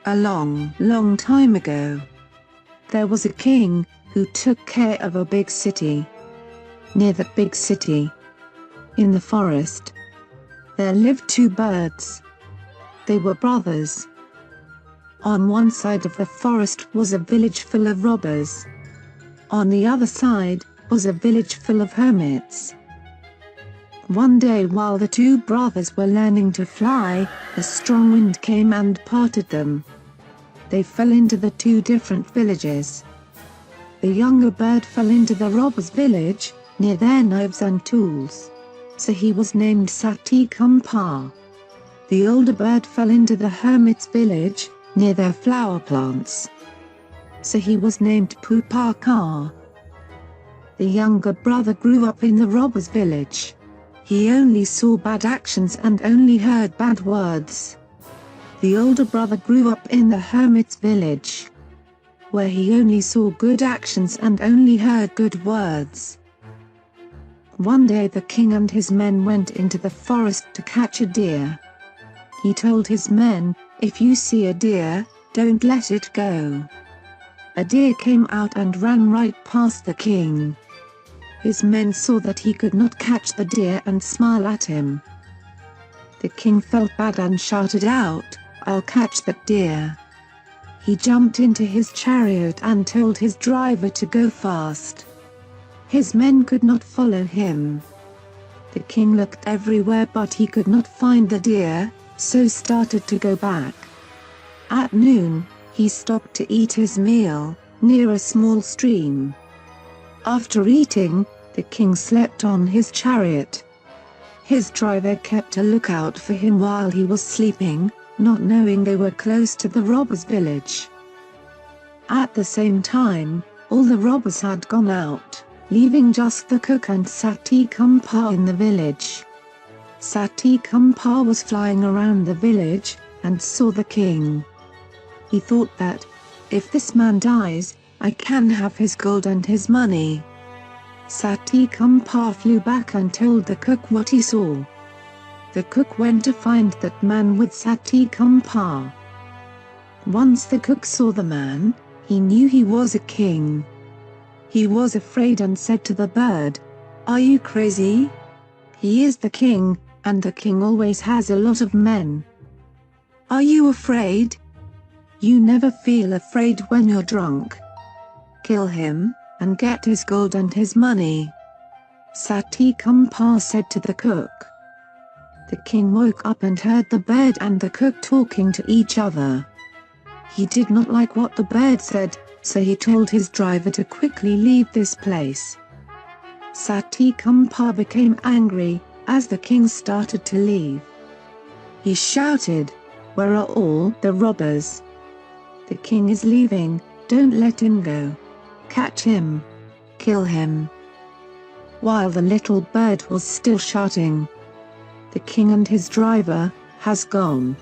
A long, long time ago, there was a king who took care of a big city. Near that big city, in the forest, there lived two birds. They were brothers. On one side of the forest was a village full of robbers. On the other side was a village full of hermits. One day while the two brothers were learning to fly, a strong wind came and parted them. They fell into the two different villages. The younger bird fell into the robbers' village, near their knives and tools. So he was named Sati-Kampa. The older bird fell into the hermits' village, near their flower plants. So he was named Pupaka. The younger brother grew up in the robbers' village. He only saw bad actions and only heard bad words. The older brother grew up in the hermit's village, where he only saw good actions and only heard good words. One day the king and his men went into the forest to catch a deer. He told his men, "If you see a deer, don't let it go." A deer came out and ran right past the king. His men saw that he could not catch the deer and smile at him. The king felt bad and shouted out, "I'll catch that deer." He jumped into his chariot and told his driver to go fast. His men could not follow him. The king looked everywhere but he could not find the deer, so started to go back. At noon, he stopped to eat his meal, near a small stream. After eating, the king slept on his chariot. His driver kept a lookout for him while he was sleeping, not knowing they were close to the robbers' village. At the same time, all the robbers had gone out, leaving just the cook and Sati-Kampa in the village. Sati-Kampa was flying around the village, and saw the king. He thought that, "If this man dies, I can have his gold and his money." Sati-Kampa flew back and told the cook what he saw. The cook went to find that man with Sati-Kampa. Once the cook saw the man, he knew he was a king. He was afraid and said to the bird, "Are you crazy? He is the king, and the king always has a lot of men. Are you afraid? You never feel afraid when you're drunk. Kill him, and get his gold and his money." Sati-Kampa said to the cook. The king woke up and heard the bird and the cook talking to each other. He did not like what the bird said, so he told his driver to quickly leave this place. Sati-Kampa became angry, as the king started to leave. He shouted, "Where are all the robbers? The king is leaving, don't let him go. Catch him. Kill him." While the little bird was still shouting, the king and his driver has gone.